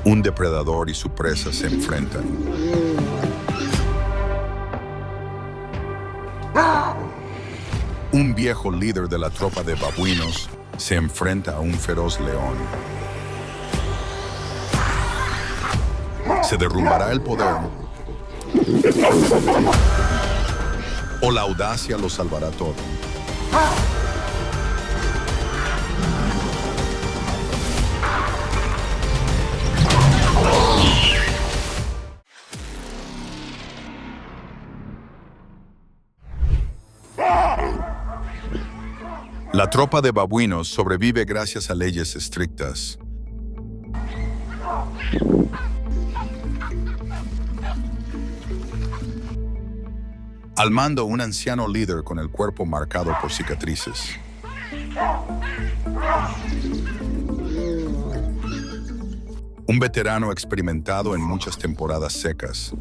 Un depredador y su presa se enfrentan. Un viejo líder de la tropa de babuinos se enfrenta a un feroz león. ¿Se derrumbará el poder? ¿O la audacia lo salvará todo? La tropa de babuinos sobrevive gracias a leyes estrictas. Al mando, un anciano líder con el cuerpo marcado por cicatrices. Un veterano experimentado en muchas temporadas secas.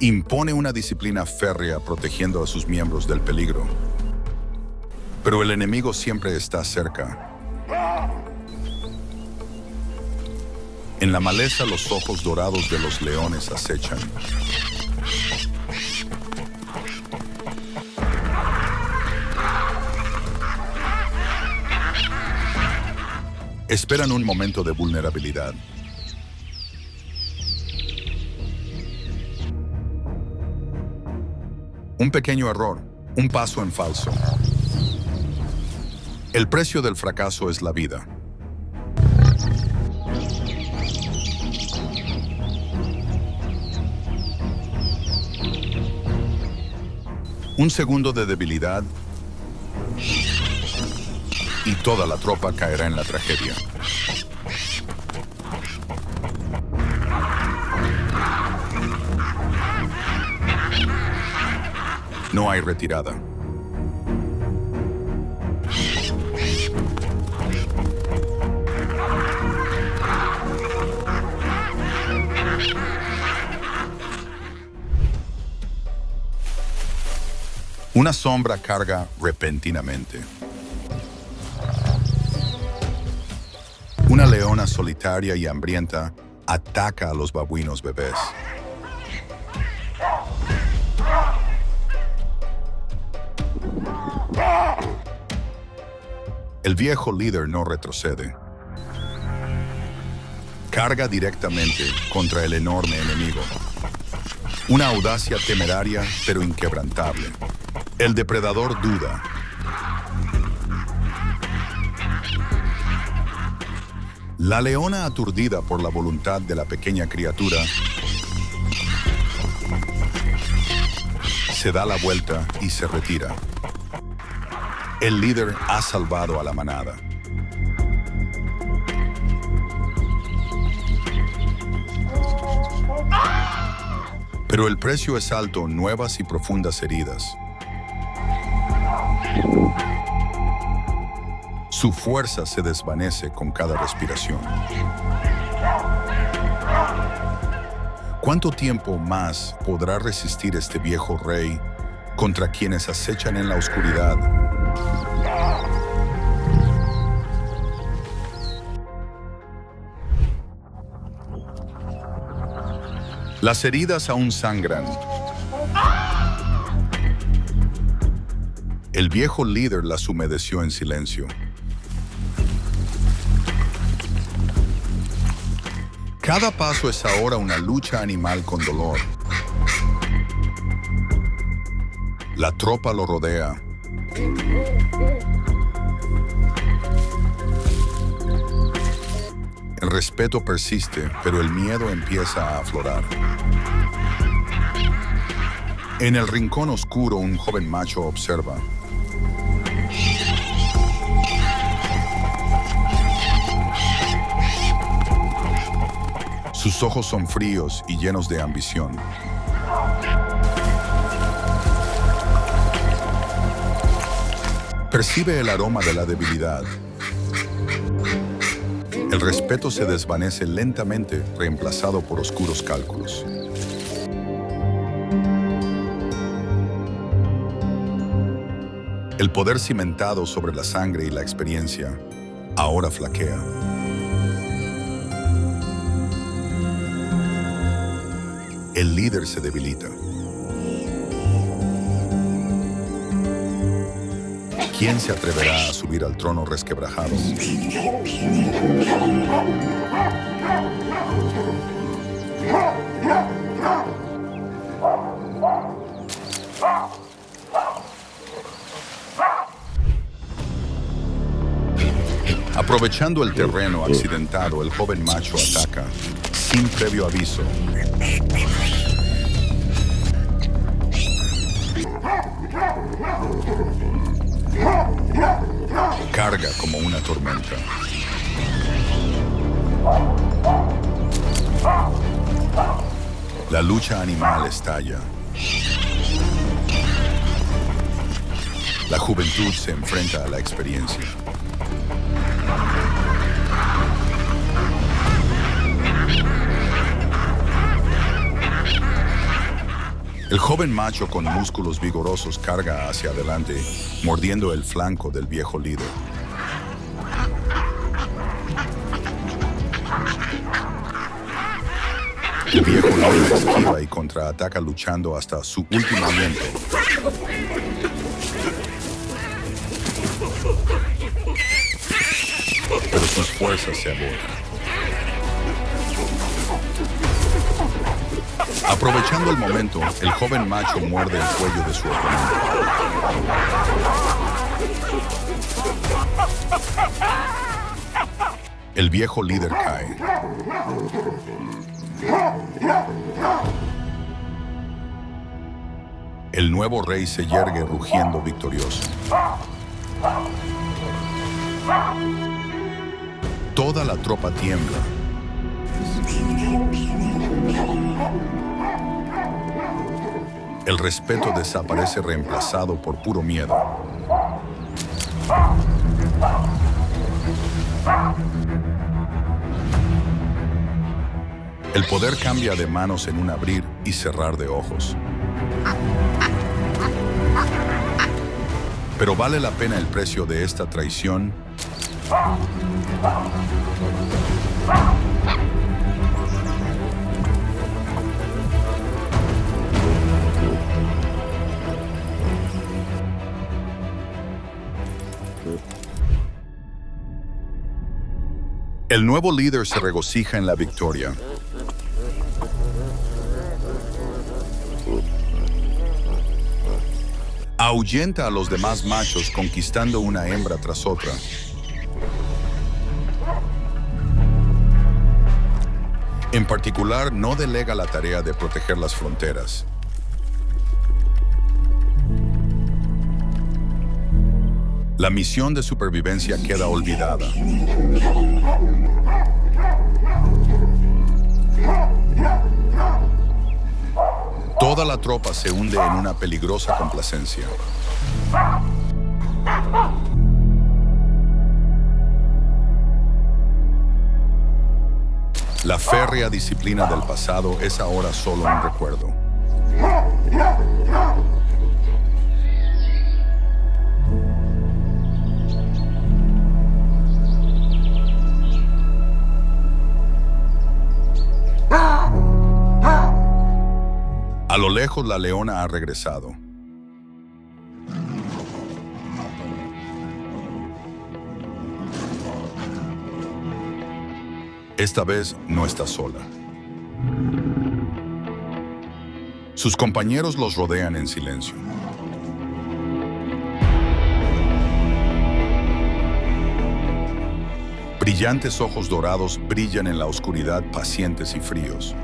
Impone una disciplina férrea protegiendo a sus miembros del peligro. Pero el enemigo siempre está cerca. En la maleza, los ojos dorados de los leones acechan. Esperan un momento de vulnerabilidad. Un pequeño error, un paso en falso. El precio del fracaso es la vida. Un segundo de debilidad y toda la tropa caerá en la tragedia. No hay retirada. Una sombra carga repentinamente. Una leona solitaria y hambrienta ataca a los babuinos bebés. El viejo líder no retrocede. Carga directamente contra el enorme enemigo. Una audacia temeraria pero inquebrantable. El depredador duda. La leona, aturdida por la voluntad de la pequeña criatura, se da la vuelta y se retira. El líder ha salvado a la manada. Pero el precio es alto, nuevas y profundas heridas. Su fuerza se desvanece con cada respiración. ¿Cuánto tiempo más podrá resistir este viejo rey contra quienes acechan en la oscuridad? Las heridas aún sangran. El viejo líder las humedeció en silencio. Cada paso es ahora una lucha animal con dolor. La tropa lo rodea. El respeto persiste, pero el miedo empieza a aflorar. En el rincón oscuro, un joven macho observa. Sus ojos son fríos y llenos de ambición. Percibe el aroma de la debilidad. El respeto se desvanece lentamente, reemplazado por oscuros cálculos. El poder cimentado sobre la sangre y la experiencia ahora flaquea. El líder se debilita. ¿Quién se atreverá a subir al trono resquebrajado? Aprovechando el terreno accidentado, el joven macho ataca sin previo aviso. Carga como una tormenta. La lucha animal estalla. La juventud se enfrenta a la experiencia. El joven macho con músculos vigorosos carga hacia adelante, mordiendo el flanco del viejo líder. El viejo líder esquiva y contraataca luchando hasta su último aliento. Pero sus fuerzas se agotan. Aprovechando el momento, el joven macho muerde el cuello de su oponente. El viejo líder cae. El nuevo rey se yergue rugiendo victorioso. Toda la tropa tiembla. El respeto desaparece reemplazado por puro miedo. El poder cambia de manos en un abrir y cerrar de ojos. Pero ¿vale la pena el precio de esta traición? El nuevo líder se regocija en la victoria. Ahuyenta a los demás machos conquistando una hembra tras otra. En particular, no delega la tarea de proteger las fronteras. La misión de supervivencia queda olvidada. Toda la tropa se hunde en una peligrosa complacencia. La férrea disciplina del pasado es ahora solo un recuerdo. A lo lejos, la leona ha regresado. Esta vez no está sola. Sus compañeros los rodean en silencio. Brillantes ojos dorados brillan en la oscuridad, pacientes y fríos.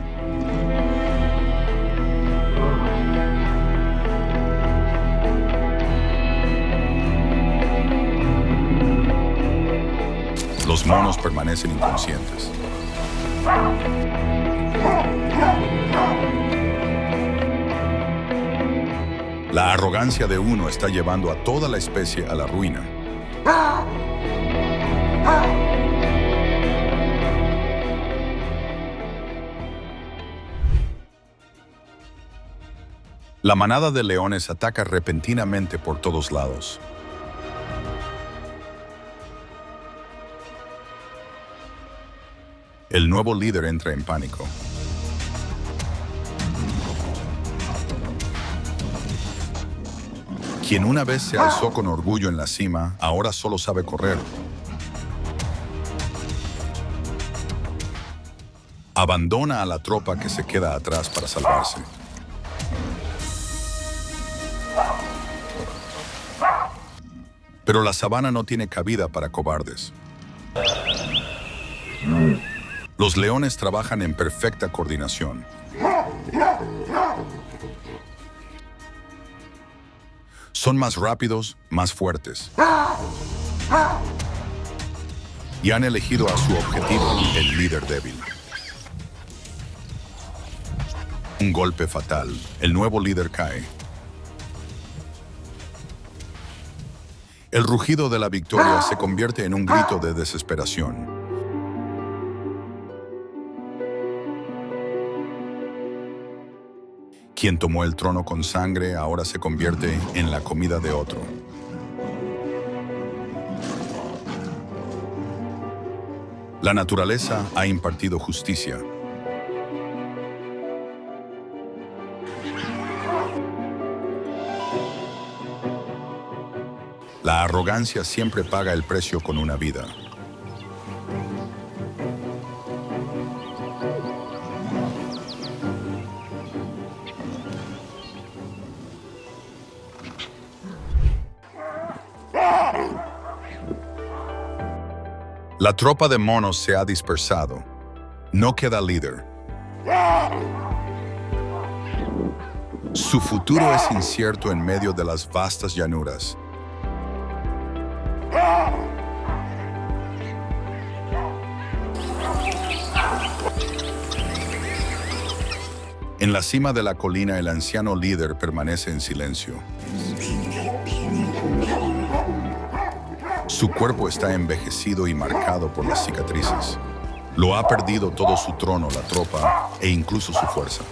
Los monos permanecen inconscientes. La arrogancia de uno está llevando a toda la especie a la ruina. La manada de leones ataca repentinamente por todos lados. El nuevo líder entra en pánico. Quien una vez se alzó con orgullo en la cima, ahora solo sabe correr. Abandona a la tropa que se queda atrás para salvarse. Pero la sabana no tiene cabida para cobardes. Los leones trabajan en perfecta coordinación. Son más rápidos, más fuertes. Y han elegido a su objetivo, el líder débil. Un golpe fatal. El nuevo líder cae. El rugido de la victoria se convierte en un grito de desesperación. Quien tomó el trono con sangre ahora se convierte en la comida de otro. La naturaleza ha impartido justicia. La arrogancia siempre paga el precio con una vida. La tropa de monos se ha dispersado. No queda líder. Su futuro es incierto en medio de las vastas llanuras. En la cima de la colina, el anciano líder permanece en silencio. Su cuerpo está envejecido y marcado por las cicatrices. Lo ha perdido todo su trono, la tropa e incluso su fuerza.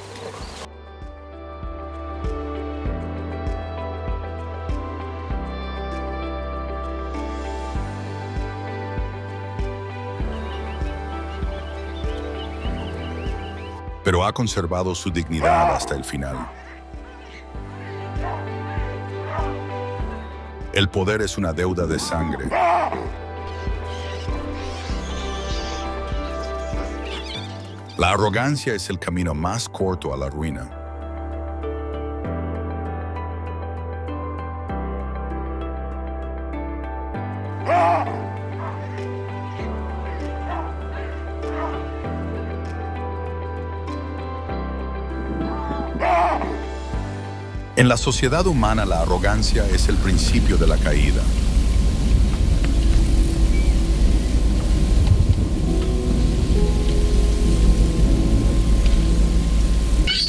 Pero ha conservado su dignidad hasta el final. El poder es una deuda de sangre. La arrogancia es el camino más corto a la ruina. En la sociedad humana, la arrogancia es el principio de la caída.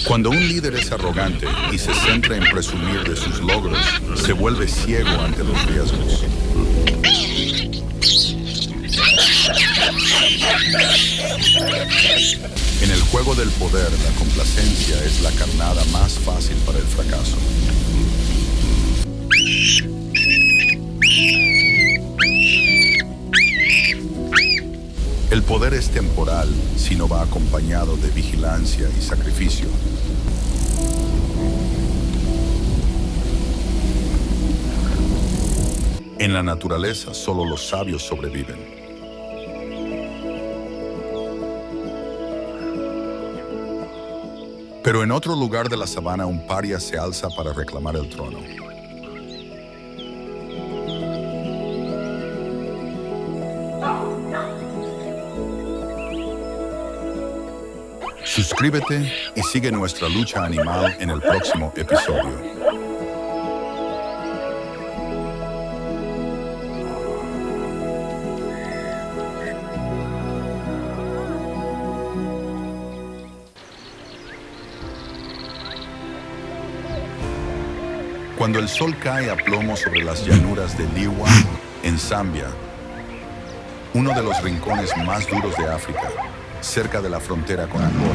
Cuando un líder es arrogante y se centra en presumir de sus logros, se vuelve ciego ante los riesgos. En el juego del poder, la complacencia es la carnada más fácil para el fracaso. El poder es temporal si no va acompañado de vigilancia y sacrificio. En la naturaleza, solo los sabios sobreviven. Pero en otro lugar de la sabana, un paria se alza para reclamar el trono. Suscríbete y sigue nuestra lucha animal en el próximo episodio. Cuando el sol cae a plomo sobre las llanuras de Liwa, en Zambia, uno de los rincones más duros de África, cerca de la frontera con Angola.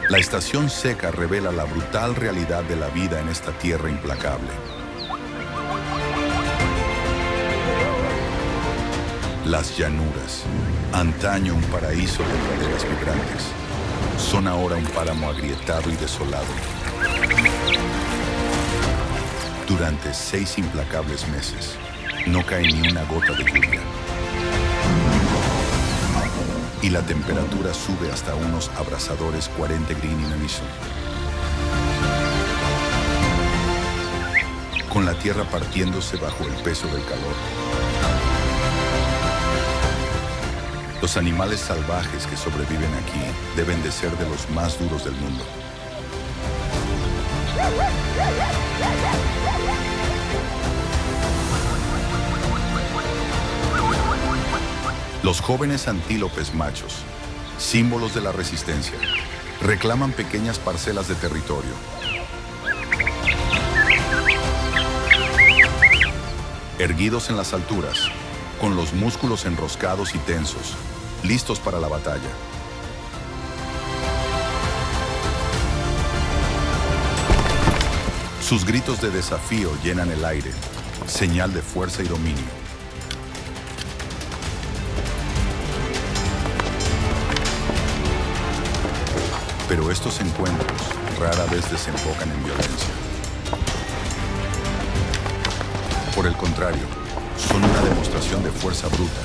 La estación seca revela la brutal realidad de la vida en esta tierra implacable. Las llanuras, antaño un paraíso de praderas vibrantes, son ahora un páramo agrietado y desolado. Durante 6 implacables meses, no cae ni una gota de lluvia. Y la temperatura sube hasta unos abrasadores 40 °C. Con la tierra partiéndose bajo el peso del calor. Los animales salvajes que sobreviven aquí deben de ser de los más duros del mundo. Los jóvenes antílopes machos, símbolos de la resistencia, reclaman pequeñas parcelas de territorio. Erguidos en las alturas, con los músculos enroscados y tensos, listos para la batalla. Sus gritos de desafío llenan el aire, señal de fuerza y dominio. Pero estos encuentros rara vez desembocan en violencia. Por el contrario, son una demostración de fuerza bruta.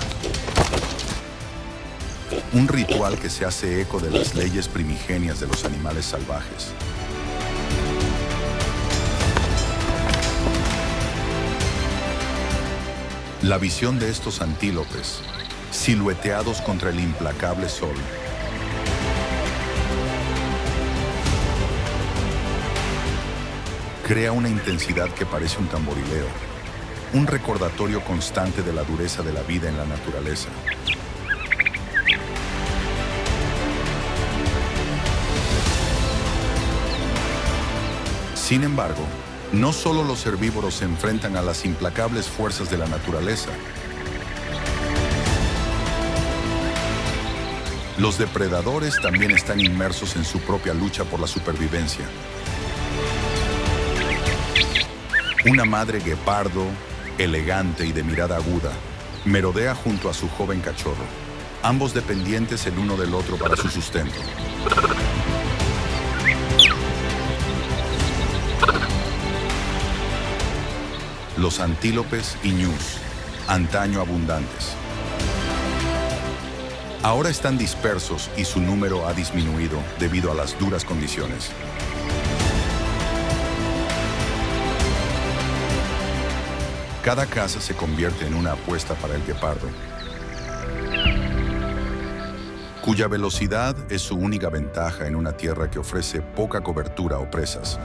Un ritual que se hace eco de las leyes primigenias de los animales salvajes. La visión de estos antílopes, silueteados contra el implacable sol, crea una intensidad que parece un tamborileo, un recordatorio constante de la dureza de la vida en la naturaleza. Sin embargo, no solo los herbívoros se enfrentan a las implacables fuerzas de la naturaleza. Los depredadores también están inmersos en su propia lucha por la supervivencia. Una madre guepardo, elegante y de mirada aguda, merodea junto a su joven cachorro, ambos dependientes el uno del otro para su sustento. Los antílopes y ñus, antaño abundantes. Ahora están dispersos y su número ha disminuido debido a las duras condiciones. Cada caza se convierte en una apuesta para el guepardo, cuya velocidad es su única ventaja en una tierra que ofrece poca cobertura o presas.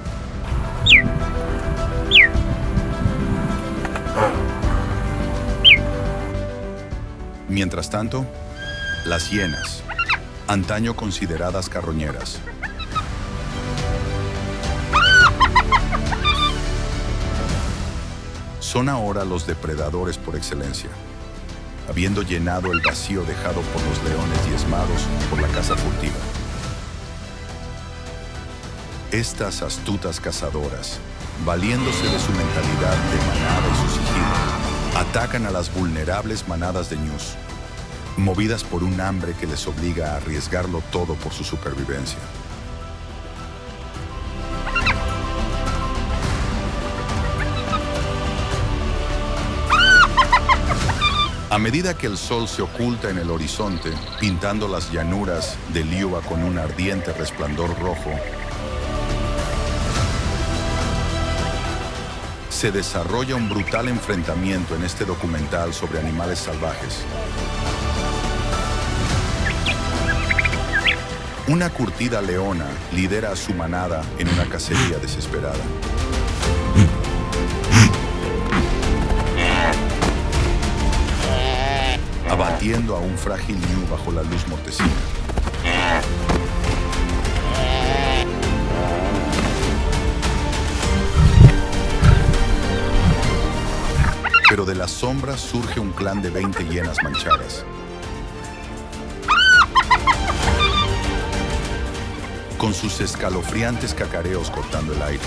Mientras tanto, las hienas, antaño consideradas carroñeras, son ahora los depredadores por excelencia, habiendo llenado el vacío dejado por los leones diezmados por la caza furtiva. Estas astutas cazadoras, valiéndose de su mentalidad de manada y su sigilo, atacan a las vulnerables manadas de ñus, movidas por un hambre que les obliga a arriesgarlo todo por su supervivencia. A medida que el sol se oculta en el horizonte, pintando las llanuras de Liuwa con un ardiente resplandor rojo, se desarrolla un brutal enfrentamiento en este documental sobre animales salvajes. Una curtida leona lidera a su manada en una cacería desesperada. Abatiendo a un frágil ñu bajo la luz mortecina. Pero de las sombras surge un clan de 20 hienas manchadas. Con sus escalofriantes cacareos cortando el aire.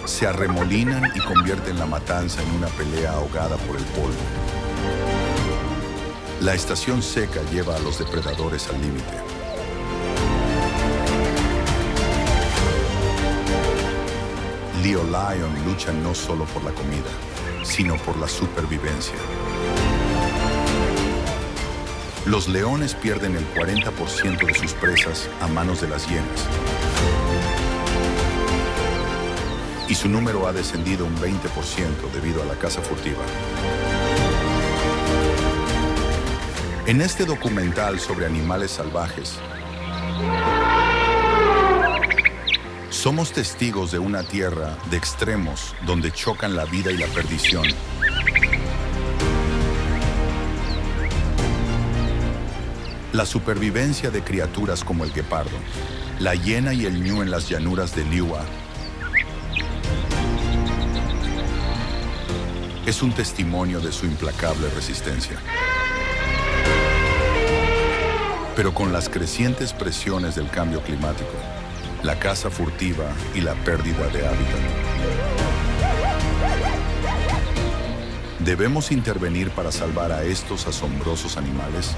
Se arremolinan y convierten la matanza en una pelea ahogada por el polvo. La estación seca lleva a los depredadores al límite. Leo Lion lucha no solo por la comida, sino por la supervivencia. Los leones pierden el 40% de sus presas a manos de las hienas. Y su número ha descendido un 20% debido a la caza furtiva. En este documental sobre animales salvajes, somos testigos de una tierra de extremos donde chocan la vida y la perdición. La supervivencia de criaturas como el guepardo, la hiena y el ñu en las llanuras de Liuwa es un testimonio de su implacable resistencia. Pero con las crecientes presiones del cambio climático, la caza furtiva y la pérdida de hábitat, ¿debemos intervenir para salvar a estos asombrosos animales?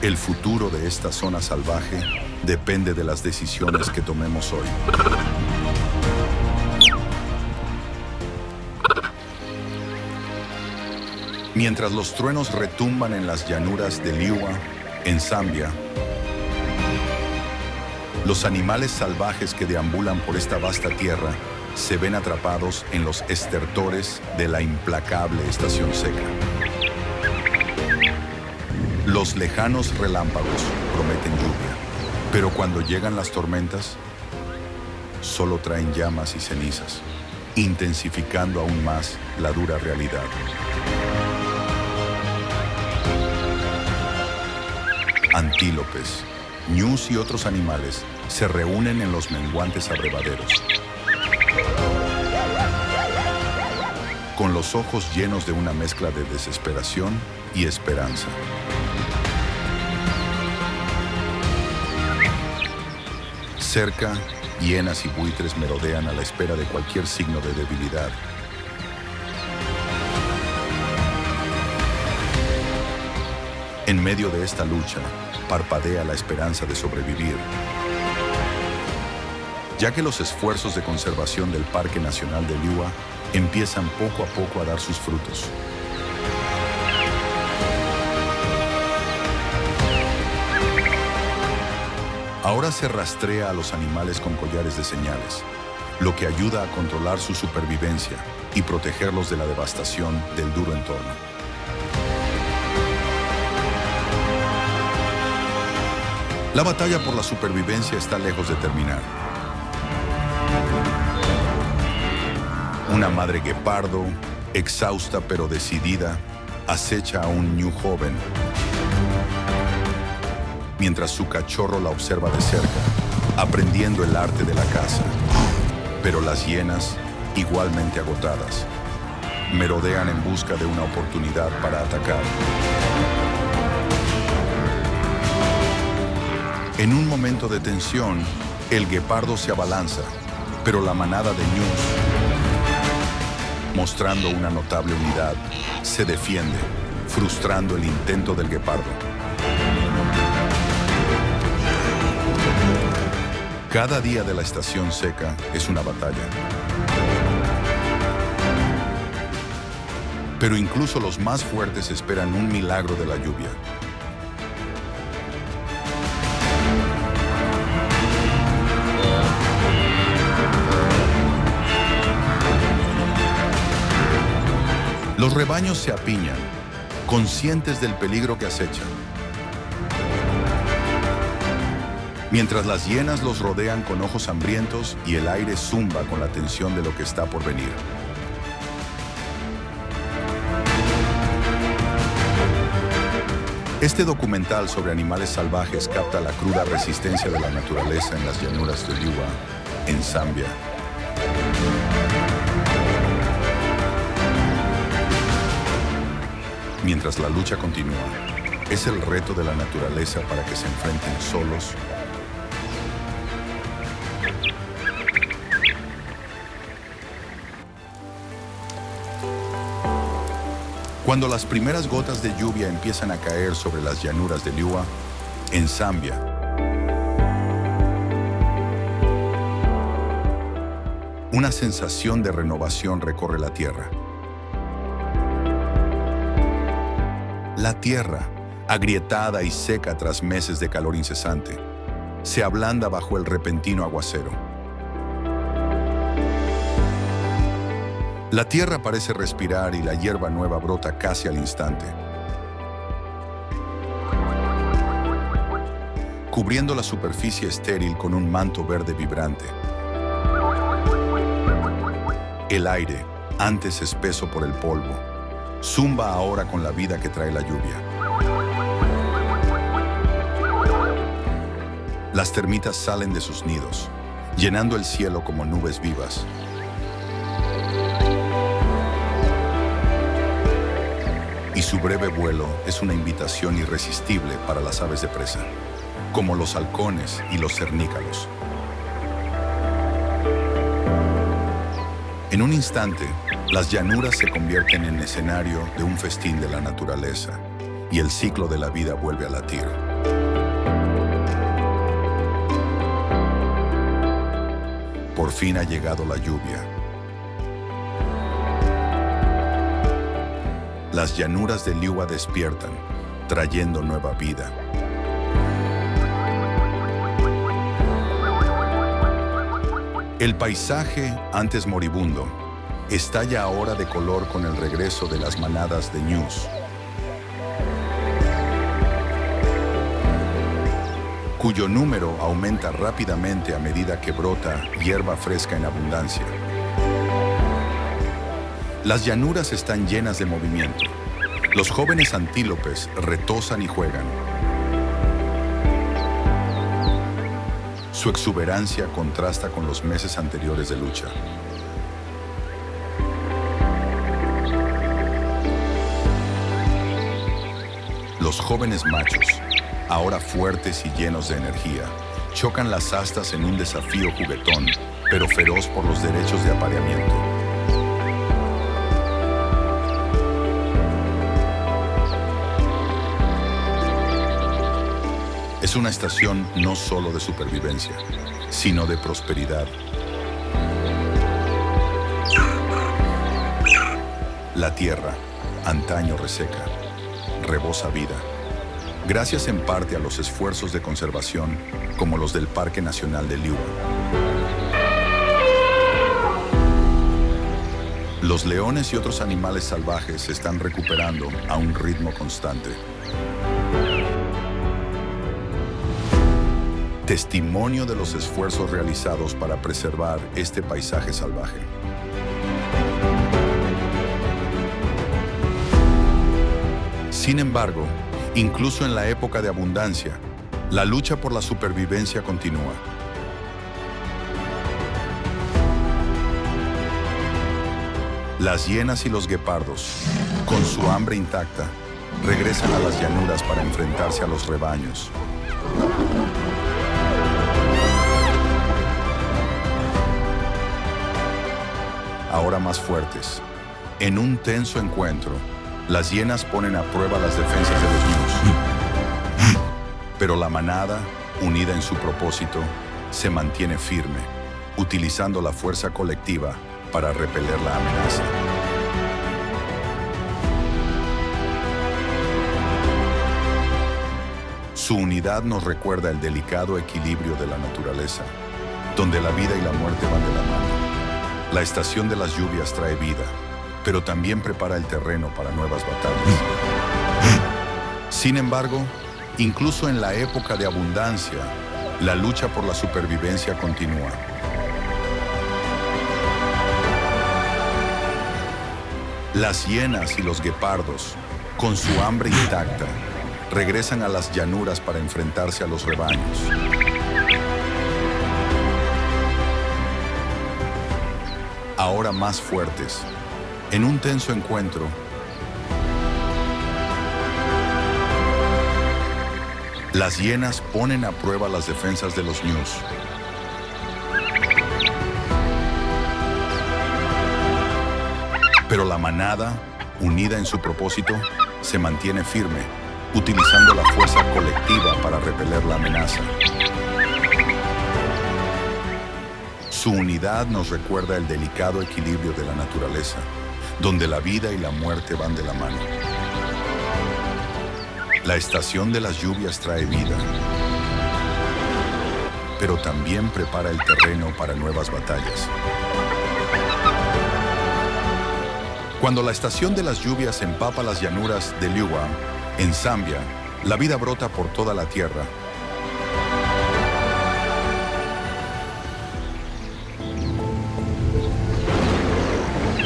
El futuro de esta zona salvaje depende de las decisiones que tomemos hoy. Mientras los truenos retumban en las llanuras de Liuwa, en Zambia, los animales salvajes que deambulan por esta vasta tierra se ven atrapados en los estertores de la implacable estación seca. Los lejanos relámpagos prometen lluvia, pero cuando llegan las tormentas, solo traen llamas y cenizas, intensificando aún más la dura realidad. Antílopes, ñus y otros animales se reúnen en los menguantes abrevaderos, con los ojos llenos de una mezcla de desesperación y esperanza. Cerca, hienas y buitres merodean a la espera de cualquier signo de debilidad. En medio de esta lucha, parpadea la esperanza de sobrevivir, ya que los esfuerzos de conservación del Parque Nacional de Liuwa empiezan poco a poco a dar sus frutos. Ahora se rastrea a los animales con collares de señales, lo que ayuda a controlar su supervivencia y protegerlos de la devastación del duro entorno. La batalla por la supervivencia está lejos de terminar. Una madre guepardo, exhausta pero decidida, acecha a un ñu joven, mientras su cachorro la observa de cerca, aprendiendo el arte de la caza. Pero las hienas, igualmente agotadas, merodean en busca de una oportunidad para atacar. En un momento de tensión, el guepardo se abalanza, pero la manada de ñus, mostrando una notable unidad, se defiende, frustrando el intento del guepardo. Cada día de la estación seca es una batalla. Pero incluso los más fuertes esperan un milagro de la lluvia. Los rebaños se apiñan, conscientes del peligro que acechan. Mientras las hienas los rodean con ojos hambrientos y el aire zumba con la tensión de lo que está por venir. Este documental sobre animales salvajes capta la cruda resistencia de la naturaleza en las llanuras de Liuwa, en Zambia. Mientras la lucha continúa, es el reto de la naturaleza para que se enfrenten solos Cuando las primeras gotas de lluvia empiezan a caer sobre las llanuras de Liuwa, en Zambia, una sensación de renovación recorre la tierra. La tierra, agrietada y seca tras meses de calor incesante, se ablanda bajo el repentino aguacero. La tierra parece respirar y la hierba nueva brota casi al instante, cubriendo la superficie estéril con un manto verde vibrante. El aire, antes espeso por el polvo, zumba ahora con la vida que trae la lluvia. Las termitas salen de sus nidos, llenando el cielo como nubes vivas. Y su breve vuelo es una invitación irresistible para las aves de presa, como los halcones y los cernícalos. En un instante, las llanuras se convierten en escenario de un festín de la naturaleza y el ciclo de la vida vuelve a latir. Por fin ha llegado la lluvia. Las llanuras de Liuwa despiertan, trayendo nueva vida. El paisaje, antes moribundo, estalla ahora de color con el regreso de las manadas de ñus, cuyo número aumenta rápidamente a medida que brota hierba fresca en abundancia. Las llanuras están llenas de movimiento. Los jóvenes antílopes retozan y juegan. Su exuberancia contrasta con los meses anteriores de lucha. Los jóvenes machos, ahora fuertes y llenos de energía, chocan las astas en un desafío juguetón, pero feroz por los derechos de apareamiento. Es una estación no solo de supervivencia, sino de prosperidad. La tierra, antaño reseca, rebosa vida, gracias en parte a los esfuerzos de conservación como los del Parque Nacional de Liuwa. Los leones y otros animales salvajes se están recuperando a un ritmo constante. Testimonio de los esfuerzos realizados para preservar este paisaje salvaje. Sin embargo, incluso en la época de abundancia, la lucha por la supervivencia continúa. Las hienas y los guepardos, con su hambre intacta, regresan a las llanuras para enfrentarse a los rebaños. Ahora más fuertes, en un tenso encuentro, las hienas ponen a prueba las defensas de los ñus. Pero la manada, unida en su propósito, se mantiene firme, utilizando la fuerza colectiva para repeler la amenaza. Su unidad nos recuerda el delicado equilibrio de la naturaleza, donde la vida y la muerte van de la mano. La estación de las lluvias trae vida, pero también prepara el terreno para nuevas batallas. Sin embargo, incluso en la época de abundancia, la lucha por la supervivencia continúa. Las hienas y los guepardos, con su hambre intacta, regresan a las llanuras para enfrentarse a los rebaños. Ahora más fuertes, en un tenso encuentro, las hienas ponen a prueba las defensas de los ñus. Pero la manada, unida en su propósito, se mantiene firme, utilizando la fuerza colectiva para repeler la amenaza. Su unidad nos recuerda el delicado equilibrio de la naturaleza, donde la vida y la muerte van de la mano. La estación de las lluvias trae vida, pero también prepara el terreno para nuevas batallas. Cuando la estación de las lluvias empapa las llanuras de Liuwa, en Zambia, la vida brota por toda la tierra.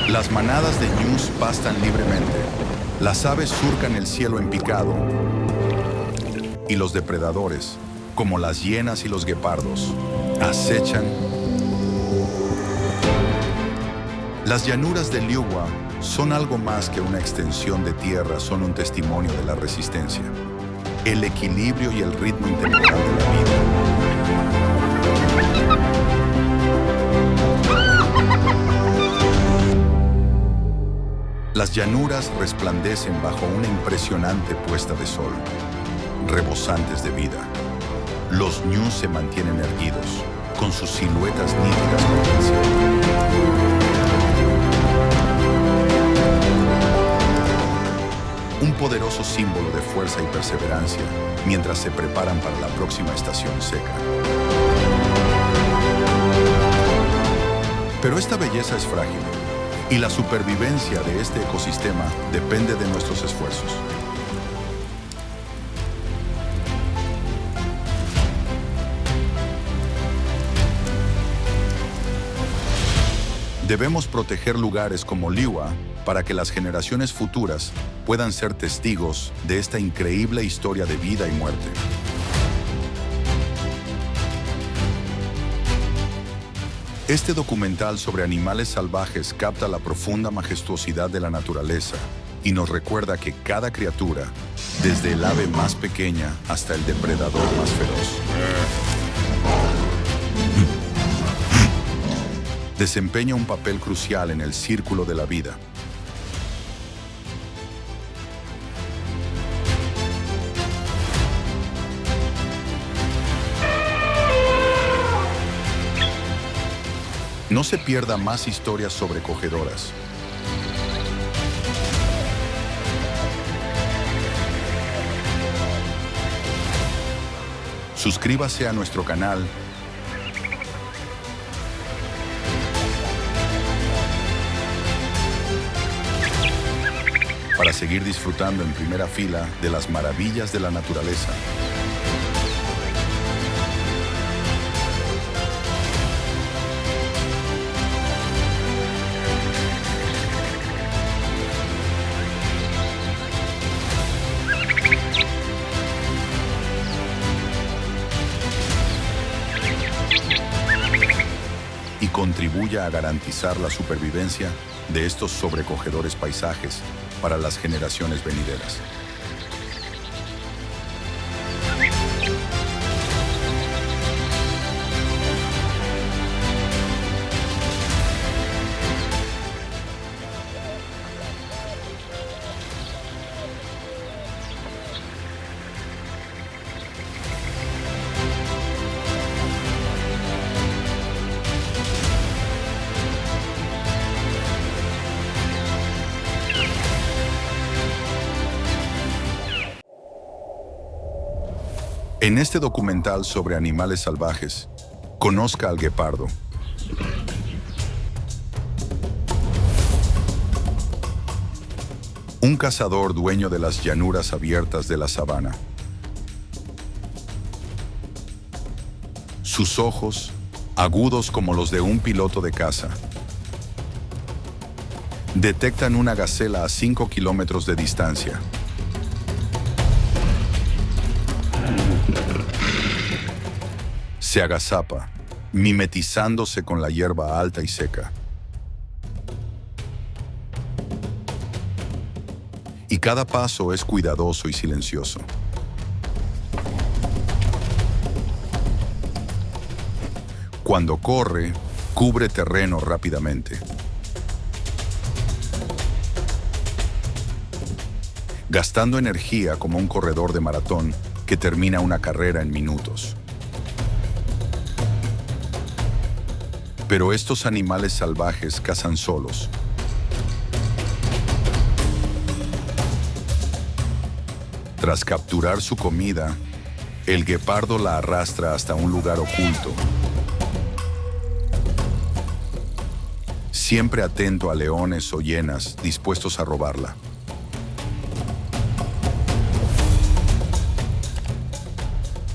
Las manadas de ñus pastan libremente, las aves surcan el cielo en picado, y los depredadores, como las hienas y los guepardos, acechan. Las llanuras de Liuwa son algo más que una extensión de tierra, son un testimonio de la resistencia, el equilibrio y el ritmo intemporal de la vida. Las llanuras resplandecen bajo una impresionante puesta de sol, rebosantes de vida. Los ñus se mantienen erguidos, con sus siluetas nítidas por el cielo. Un poderoso símbolo de fuerza y perseverancia mientras se preparan para la próxima estación seca. Pero esta belleza es frágil, y la supervivencia de este ecosistema depende de nuestros esfuerzos. Debemos proteger lugares como Liuwa para que las generaciones futuras puedan ser testigos de esta increíble historia de vida y muerte. Este documental sobre animales salvajes capta la profunda majestuosidad de la naturaleza y nos recuerda que cada criatura, desde el ave más pequeña hasta el depredador más feroz, desempeña un papel crucial en el círculo de la vida. No se pierda más historias sobrecogedoras. Suscríbase a nuestro canal para seguir disfrutando en primera fila de las maravillas de la naturaleza. Y contribuya a garantizar la supervivencia de estos sobrecogedores paisajes para las generaciones venideras. En este documental sobre animales salvajes, conozca al guepardo. Un cazador dueño de las llanuras abiertas de la sabana. Sus ojos, agudos como los de un piloto de caza, detectan una gacela a 5 kilómetros de distancia. Se agazapa, mimetizándose con la hierba alta y seca. Y cada paso es cuidadoso y silencioso. Cuando corre, cubre terreno rápidamente. gastando energía como un corredor de maratón que termina una carrera en minutos. Pero estos animales salvajes cazan solos. Tras capturar su comida, el guepardo la arrastra hasta un lugar oculto, siempre atento a leones o hienas dispuestos a robarla.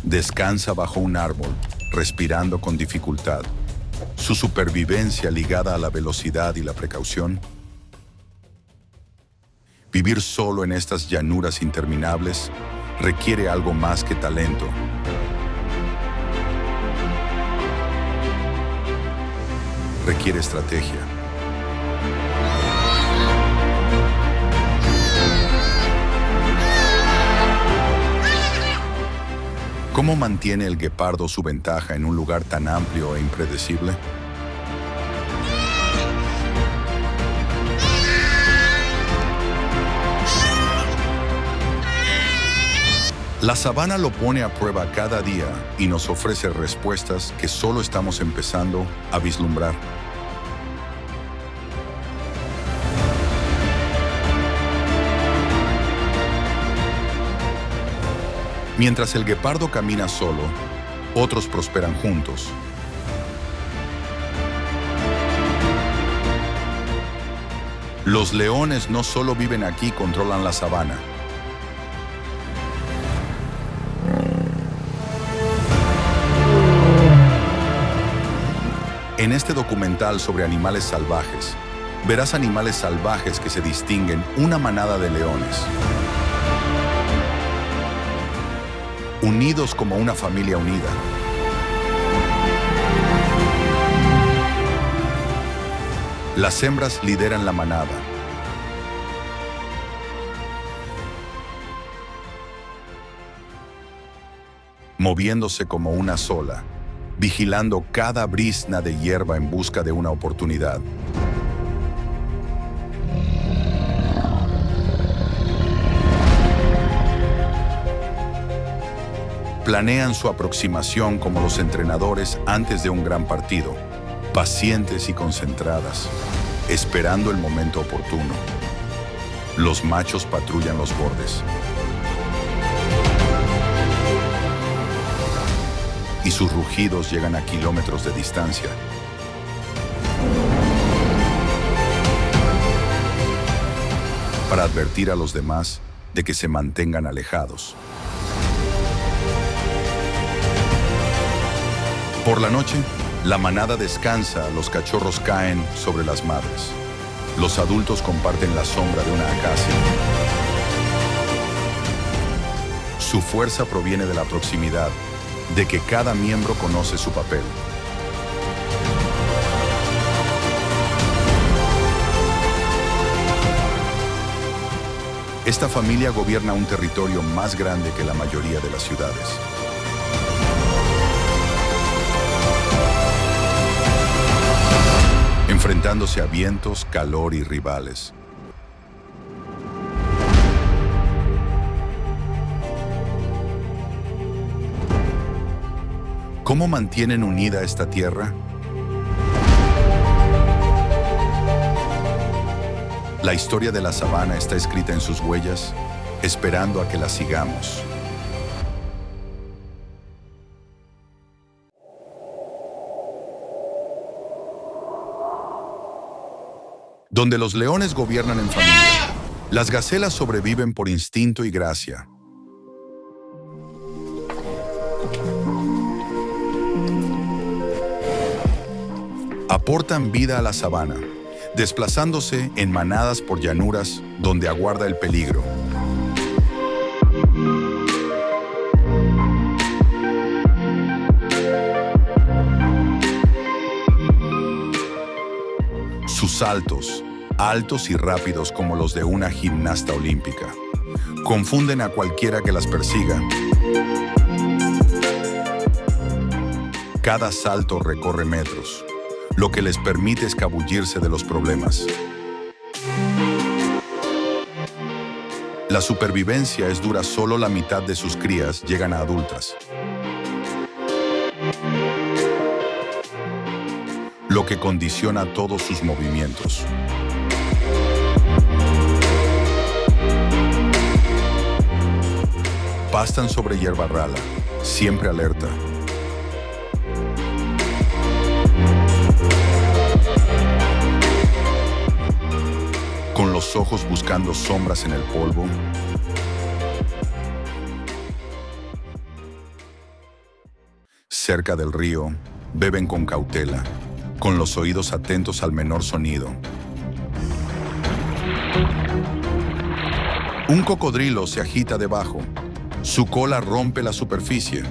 Descansa bajo un árbol, respirando con dificultad. Su supervivencia ligada a la velocidad y la precaución. Vivir solo en estas llanuras interminables requiere algo más que talento. Requiere estrategia. ¿Cómo mantiene el guepardo su ventaja en un lugar tan amplio e impredecible? La sabana lo pone a prueba cada día y nos ofrece respuestas que solo estamos empezando a vislumbrar. Mientras el guepardo camina solo, otros prosperan juntos. Los leones no solo viven aquí y controlan la sabana. En este documental sobre animales salvajes, verás animales salvajes que se distinguen una manada de leones, unidos como una familia unida. Las hembras lideran la manada. Moviéndose como una sola, vigilando cada brizna de hierba en busca de una oportunidad. Planean su aproximación como los entrenadores antes de un gran partido, pacientes y concentradas, esperando el momento oportuno. Los machos patrullan los bordes. Y sus rugidos llegan a kilómetros de distancia. Para advertir a los demás de que se mantengan alejados. Por la noche, la manada descansa, los cachorros caen sobre las madres. Los adultos comparten la sombra de una acacia. Su fuerza proviene de la proximidad, de que cada miembro conoce su papel. Esta familia gobierna un territorio más grande que la mayoría de las ciudades. Enfrentándose a vientos, calor y rivales. ¿Cómo mantienen unida esta tierra? La historia de la sabana está escrita en sus huellas, esperando a que la sigamos. Donde los leones gobiernan en familia, las gacelas sobreviven por instinto y gracia. Aportan vida a la sabana, desplazándose en manadas por llanuras donde aguarda el peligro. Sus saltos, altos y rápidos como los de una gimnasta olímpica, confunden a cualquiera que las persiga. Cada salto recorre metros, lo que les permite escabullirse de los problemas. La supervivencia es dura, solo la mitad de sus crías llegan a adultas, lo que condiciona todos sus movimientos. Pastan sobre hierba rala, siempre alerta. Con los ojos buscando sombras en el polvo. Cerca del río, beben con cautela, con los oídos atentos al menor sonido. Un cocodrilo se agita debajo. Su cola rompe la superficie.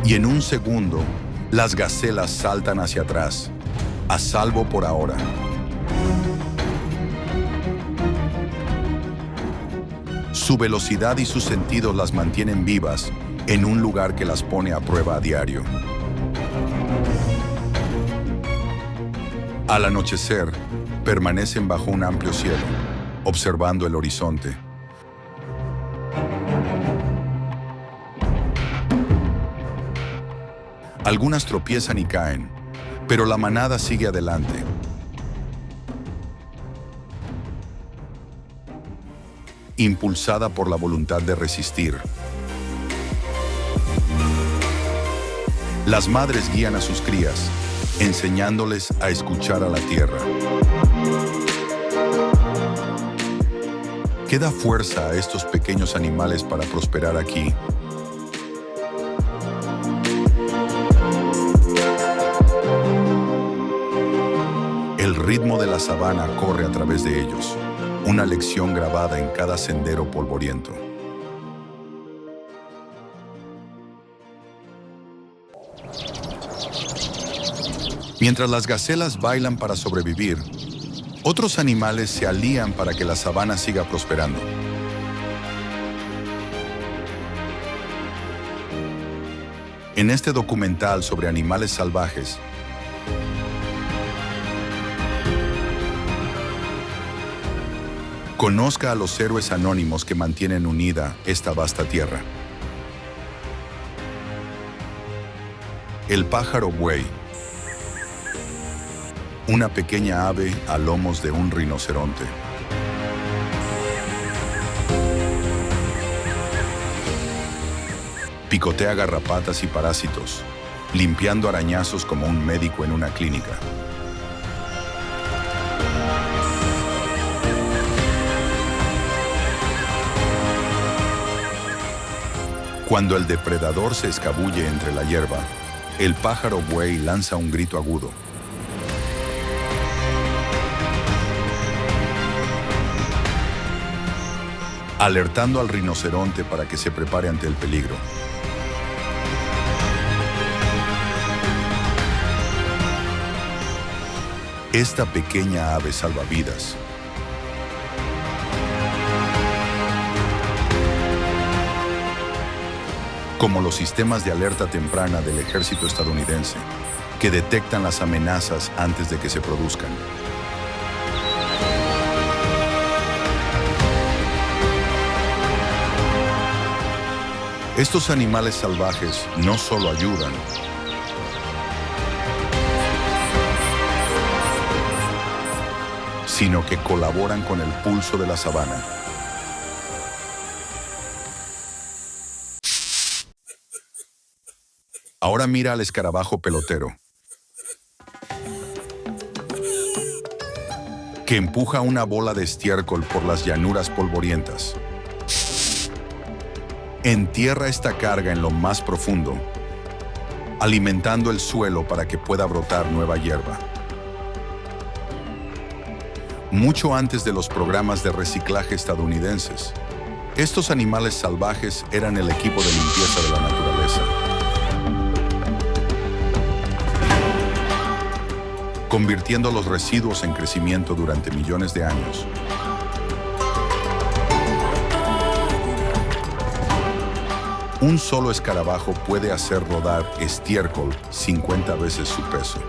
Y en un segundo, las gacelas saltan hacia atrás, a salvo por ahora. Su velocidad y sus sentidos las mantienen vivas en un lugar que las pone a prueba a diario. Al anochecer, permanecen bajo un amplio cielo, observando el horizonte. Algunas tropiezan y caen, pero la manada sigue adelante. Impulsada por la voluntad de resistir. Las madres guían a sus crías, enseñándoles a escuchar a la tierra. ¿Qué da fuerza a estos pequeños animales para prosperar aquí? El ritmo de la sabana corre a través de ellos, una lección grabada en cada sendero polvoriento. Mientras las gacelas bailan para sobrevivir, otros animales se alían para que la sabana siga prosperando. En este documental sobre animales salvajes, conozca a los héroes anónimos que mantienen unida esta vasta tierra. El pájaro buey, una pequeña ave a lomos de un rinoceronte. Picotea garrapatas y parásitos, limpiando arañazos como un médico en una clínica. Cuando el depredador se escabulle entre la hierba, el pájaro buey lanza un grito agudo. Alertando al rinoceronte para que se prepare ante el peligro. Esta pequeña ave salva vidas. Como los sistemas de alerta temprana del ejército estadounidense, que detectan las amenazas antes de que se produzcan. Estos animales salvajes no solo ayudan, sino que colaboran con el pulso de la sabana. Ahora mira al escarabajo pelotero, que empuja una bola de estiércol por las llanuras polvorientas. Entierra esta carga en lo más profundo, alimentando el suelo para que pueda brotar nueva hierba. Mucho antes de los programas de reciclaje estadounidenses, estos animales salvajes eran el equipo de limpieza de la naturaleza. Convirtiendo los residuos en crecimiento durante millones de años. Un solo escarabajo puede hacer rodar estiércol 50 veces su peso.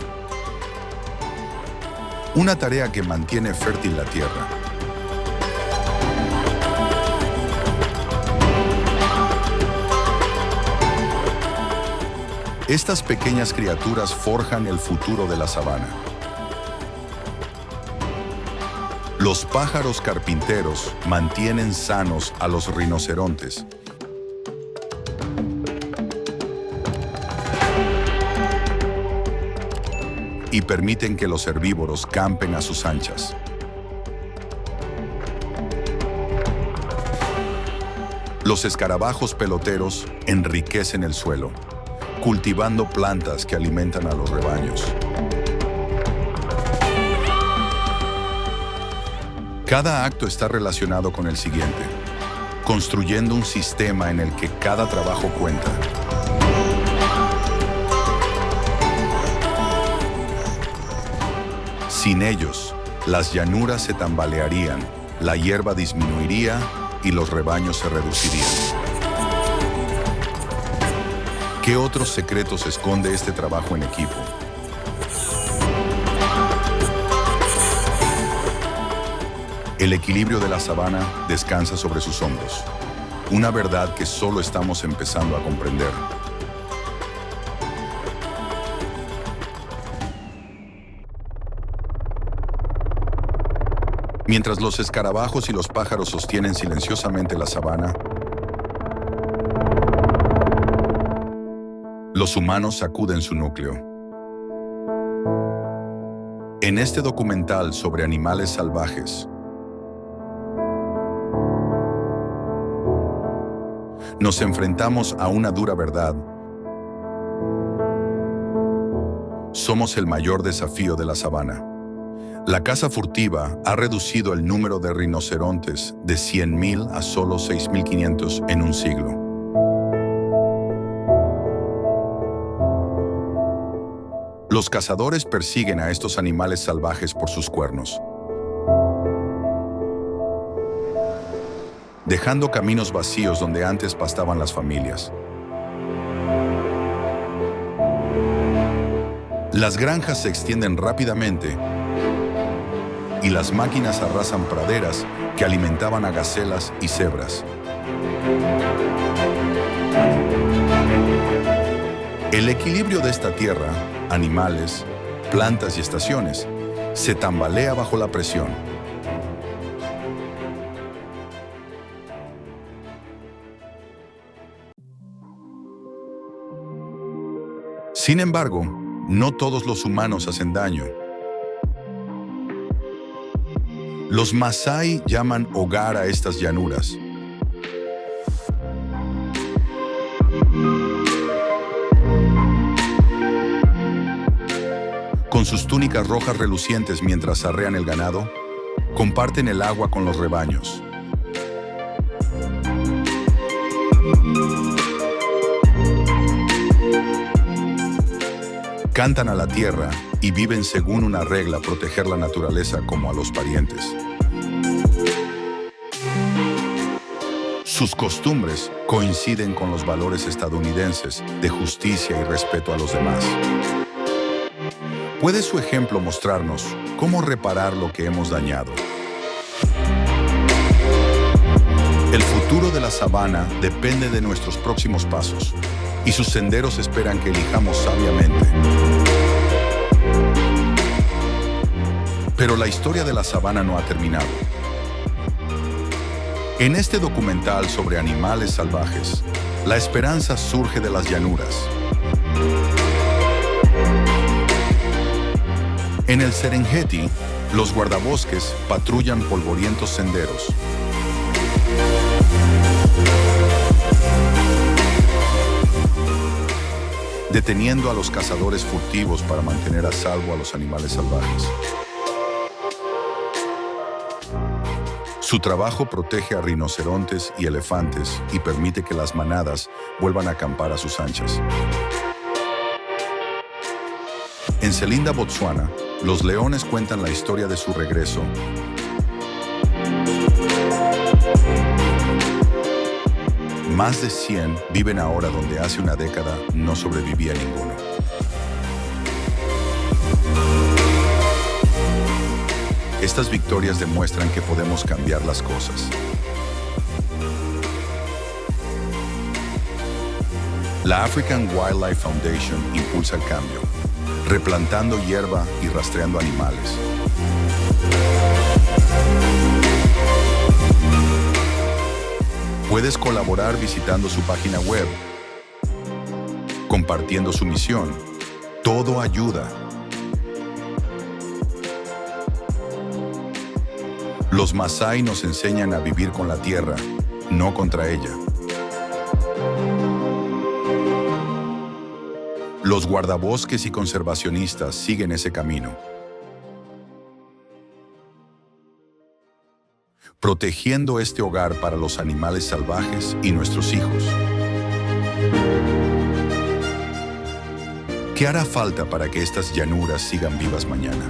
Una tarea que mantiene fértil la tierra. Estas pequeñas criaturas forjan el futuro de la sabana. Los pájaros carpinteros mantienen sanos a los rinocerontes. Y permiten que los herbívoros campen a sus anchas. Los escarabajos peloteros enriquecen el suelo, cultivando plantas que alimentan a los rebaños. Cada acto está relacionado con el siguiente, construyendo un sistema en el que cada trabajo cuenta. Sin ellos, las llanuras se tambalearían, la hierba disminuiría y los rebaños se reducirían. ¿Qué otros secretos esconde este trabajo en equipo? El equilibrio de la sabana descansa sobre sus hombros, una verdad que solo estamos empezando a comprender. Mientras los escarabajos y los pájaros sostienen silenciosamente la sabana, los humanos sacuden su núcleo. En este documental sobre animales salvajes, nos enfrentamos a una dura verdad. Somos el mayor desafío de la sabana. La caza furtiva ha reducido el número de rinocerontes de 100.000 a solo 6.500 en un siglo. Los cazadores persiguen a estos animales salvajes por sus cuernos, dejando caminos vacíos donde antes pastaban las familias. Las granjas se extienden rápidamente y las máquinas arrasan praderas que alimentaban a gacelas y cebras. El equilibrio de esta tierra, animales, plantas y estaciones, se tambalea bajo la presión. Sin embargo, no todos los humanos hacen daño. Los Masái llaman hogar a estas llanuras. Con sus túnicas rojas relucientes mientras arrean el ganado, comparten el agua con los rebaños. Cantan a la tierra y viven según una regla: proteger la naturaleza como a los parientes. Sus costumbres coinciden con los valores estadounidenses de justicia y respeto a los demás. ¿Puede su ejemplo mostrarnos cómo reparar lo que hemos dañado? El futuro de la sabana depende de nuestros próximos pasos, y sus senderos esperan que elijamos sabiamente. Pero la historia de la sabana no ha terminado. En este documental sobre animales salvajes, la esperanza surge de las llanuras. En el Serengeti, los guardabosques patrullan polvorientos senderos. Deteniendo a los cazadores furtivos para mantener a salvo a los animales salvajes. Su trabajo protege a rinocerontes y elefantes y permite que las manadas vuelvan a acampar a sus anchas. En Selinda, Botsuana, los leones cuentan la historia de su regreso. Más de 100 viven ahora donde hace una década no sobrevivía ninguno. Estas victorias demuestran que podemos cambiar las cosas. La African Wildlife Foundation impulsa el cambio, replantando hierba y rastreando animales. Puedes colaborar visitando su página web, compartiendo su misión. Todo ayuda. Los Masái nos enseñan a vivir con la tierra, no contra ella. Los guardabosques y conservacionistas siguen ese camino, protegiendo este hogar para los animales salvajes y nuestros hijos. ¿Qué hará falta para que estas llanuras sigan vivas mañana?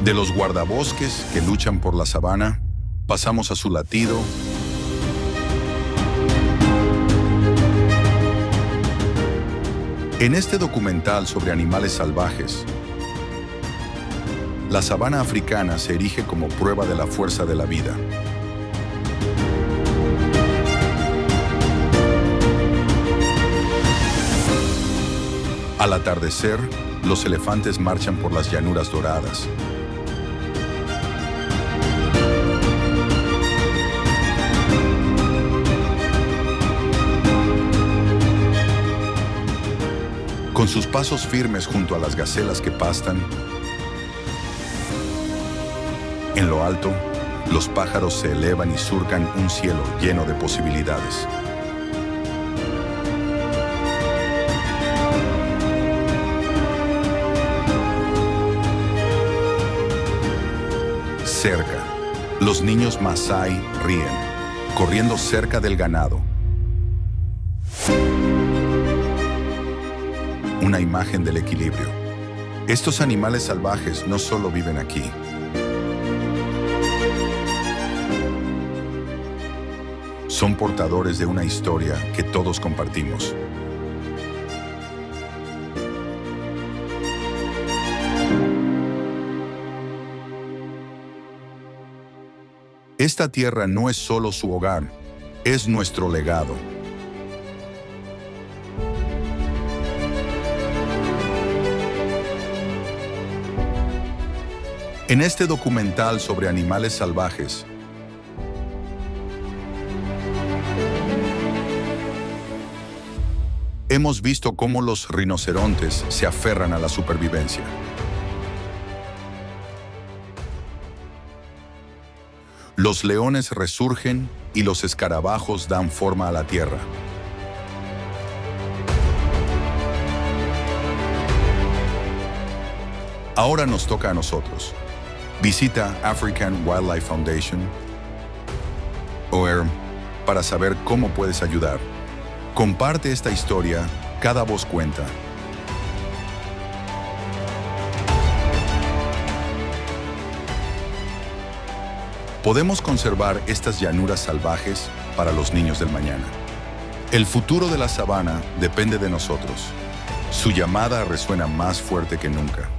De los guardabosques que luchan por la sabana, pasamos a su latido, en este documental sobre animales salvajes, la sabana africana se erige como prueba de la fuerza de la vida. Al atardecer, los elefantes marchan por las llanuras doradas. Con sus pasos firmes junto a las gacelas que pastan, en lo alto, los pájaros se elevan y surcan un cielo lleno de posibilidades. Cerca, los niños Masái ríen, corriendo cerca del ganado. Una imagen del equilibrio. Estos animales salvajes no solo viven aquí. Son portadores de una historia que todos compartimos. Esta tierra no es solo su hogar, es nuestro legado. En este documental sobre animales salvajes, hemos visto cómo los rinocerontes se aferran a la supervivencia. Los leones resurgen y los escarabajos dan forma a la tierra. Ahora nos toca a nosotros. Visita African Wildlife Foundation (OWF) para saber cómo puedes ayudar. Comparte esta historia, cada voz cuenta. Podemos conservar estas llanuras salvajes para los niños del mañana. El futuro de la sabana depende de nosotros. Su llamada resuena más fuerte que nunca.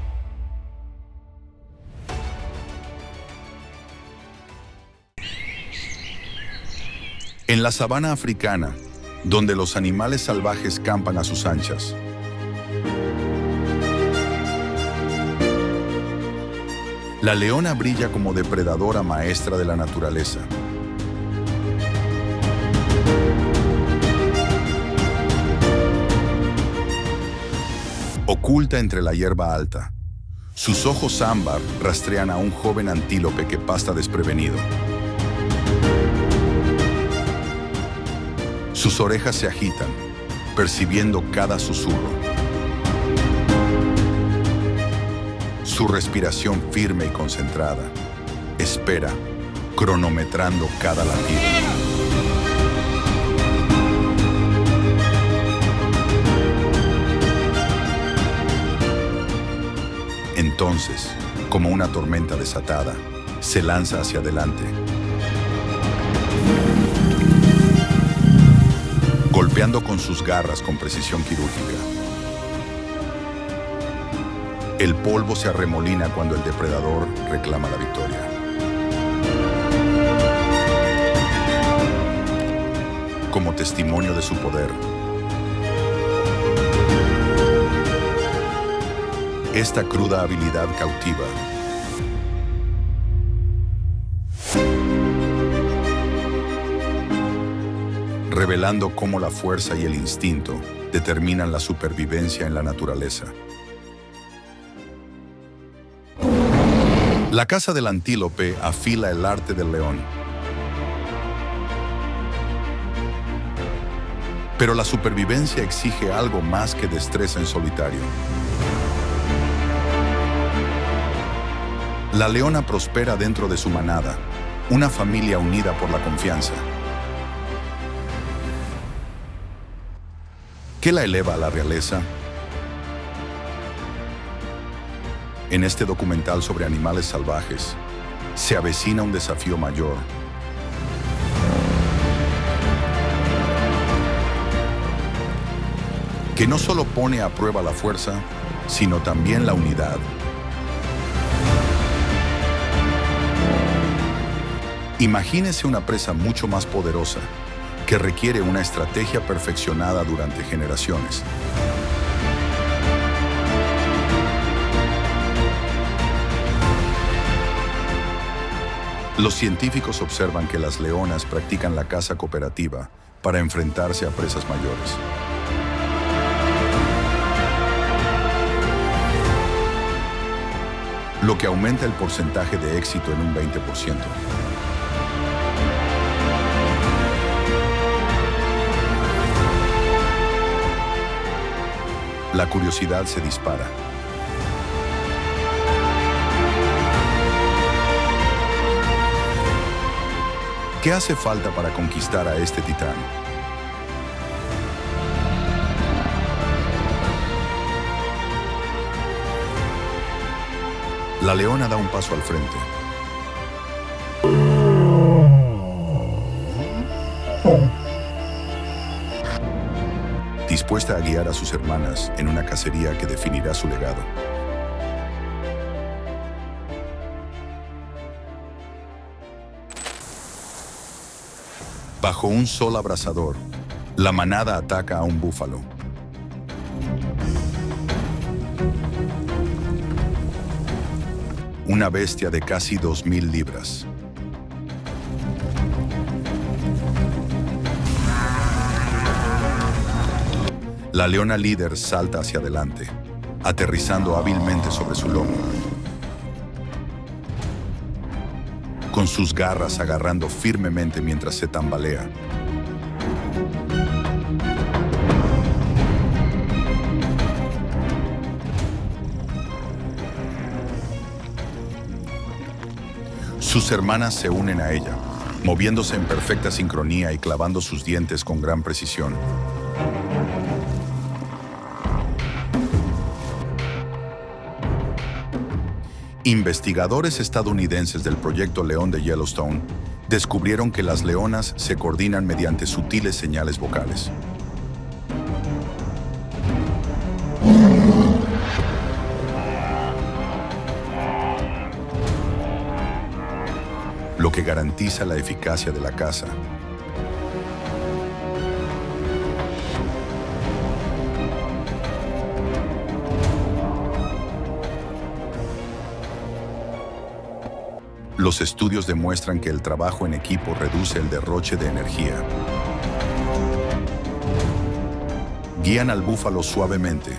En la sabana africana, donde los animales salvajes campan a sus anchas, la leona brilla como depredadora maestra de la naturaleza. Oculta entre la hierba alta, sus ojos ámbar rastrean a un joven antílope que pasta desprevenido. Sus orejas se agitan, percibiendo cada susurro. Su respiración firme y concentrada. Espera, cronometrando cada latido. Entonces, como una tormenta desatada, se lanza hacia adelante, golpeando con sus garras con precisión quirúrgica. El polvo se arremolina cuando el depredador reclama la victoria. Como testimonio de su poder, esta cruda habilidad cautiva revelando cómo la fuerza y el instinto determinan la supervivencia en la naturaleza. La caza del antílope afila el arte del león. Pero la supervivencia exige algo más que destreza en solitario. La leona prospera dentro de su manada, una familia unida por la confianza. ¿Qué la eleva a la realeza? En este documental sobre animales salvajes, se avecina un desafío mayor. Que no solo pone a prueba la fuerza, sino también la unidad. Imagínese una presa mucho más poderosa, que requiere una estrategia perfeccionada durante generaciones. Los científicos observan que las leonas practican la caza cooperativa para enfrentarse a presas mayores. Lo que aumenta el porcentaje de éxito en un 20%. La curiosidad se dispara. ¿Qué hace falta para conquistar a este titán? La leona da un paso al frente. Dispuesta a guiar a sus hermanas en una cacería que definirá su legado. Bajo un sol abrasador, la manada ataca a un búfalo. Una bestia de casi 2.000 libras. La leona líder salta hacia adelante, aterrizando hábilmente sobre su lomo, con sus garras agarrando firmemente mientras se tambalea. Sus hermanas se unen a ella, moviéndose en perfecta sincronía y clavando sus dientes con gran precisión. Investigadores estadounidenses del Proyecto León de Yellowstone descubrieron que las leonas se coordinan mediante sutiles señales vocales. Lo que garantiza la eficacia de la caza. Los estudios demuestran que el trabajo en equipo reduce el derroche de energía. Guían al búfalo suavemente.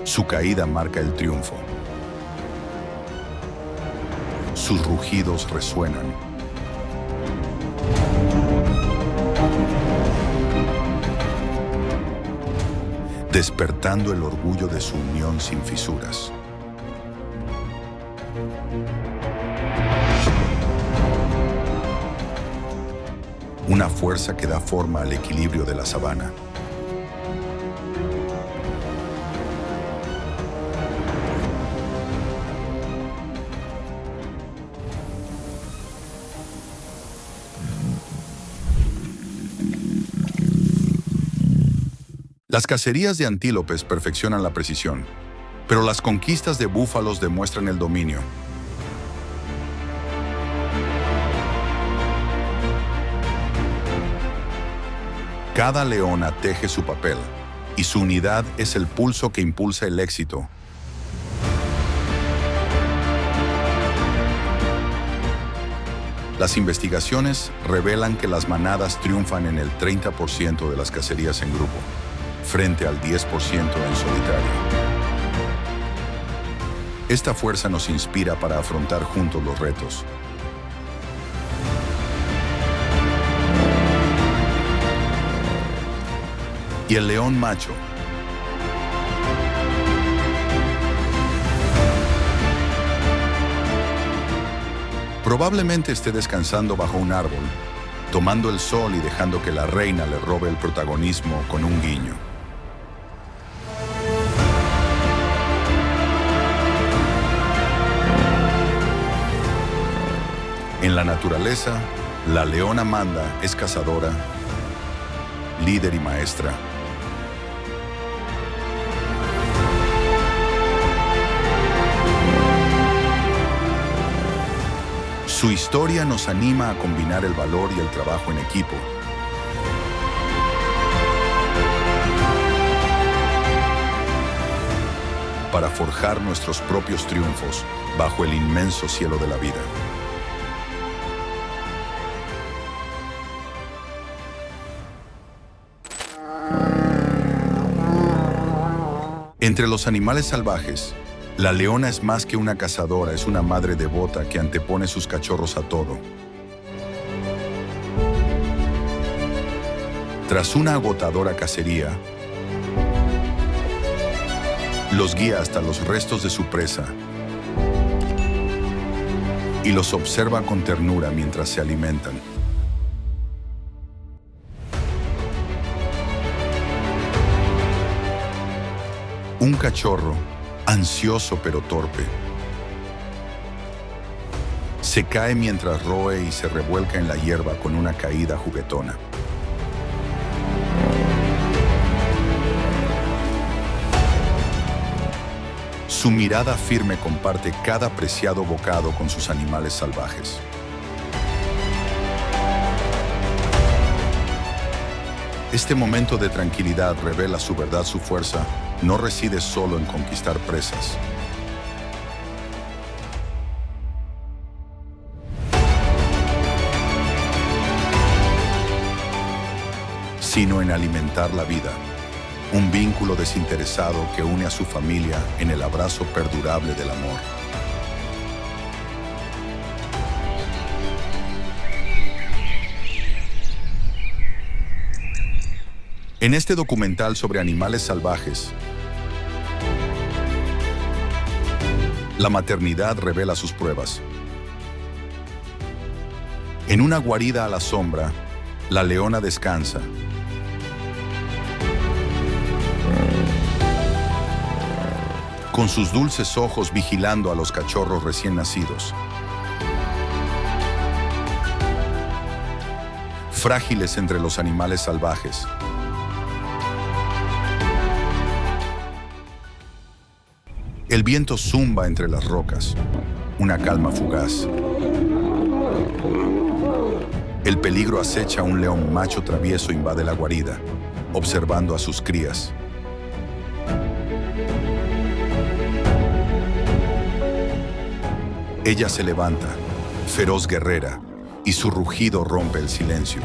Su caída marca el triunfo. Sus rugidos resuenan. Despertando el orgullo de su unión sin fisuras. Una fuerza que da forma al equilibrio de la sabana. Las cacerías de antílopes perfeccionan la precisión, pero las conquistas de búfalos demuestran el dominio. Cada leona teje su papel, y su unidad es el pulso que impulsa el éxito. Las investigaciones revelan que las manadas triunfan en el 30% de las cacerías en grupo, frente al 10% en solitario. Esta fuerza nos inspira para afrontar juntos los retos. Y el león macho. Probablemente esté descansando bajo un árbol, tomando el sol y dejando que la reina le robe el protagonismo con un guiño. En la naturaleza, la leona manda, es cazadora, líder y maestra. Su historia nos anima a combinar el valor y el trabajo en equipo. Para forjar nuestros propios triunfos bajo el inmenso cielo de la vida. Entre los animales salvajes, la leona es más que una cazadora, es una madre devota que antepone sus cachorros a todo. Tras una agotadora cacería, los guía hasta los restos de su presa y los observa con ternura mientras se alimentan. Un cachorro, ansioso pero torpe, se cae mientras roe y se revuelca en la hierba con una caída juguetona. Su mirada firme comparte cada preciado bocado con sus animales salvajes. Este momento de tranquilidad revela su verdad, su fuerza no reside solo en conquistar presas. Sino en alimentar la vida, un vínculo desinteresado que une a su familia en el abrazo perdurable del amor. En este documental sobre animales salvajes, la maternidad revela sus pruebas. En una guarida a la sombra, la leona descansa. Con sus dulces ojos vigilando a los cachorros recién nacidos. Frágiles entre los animales salvajes. El viento zumba entre las rocas, una calma fugaz. El peligro acecha, un león macho travieso invade la guarida, observando a sus crías. Ella se levanta, feroz guerrera, y su rugido rompe el silencio.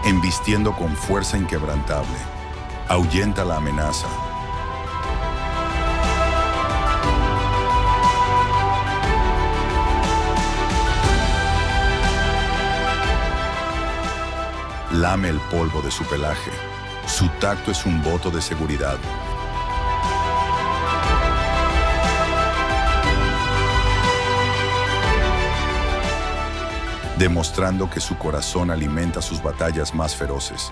Embistiendo con fuerza inquebrantable, ahuyenta la amenaza. Lame el polvo de su pelaje. Su tacto es un voto de seguridad. Demostrando que su corazón alimenta sus batallas más feroces.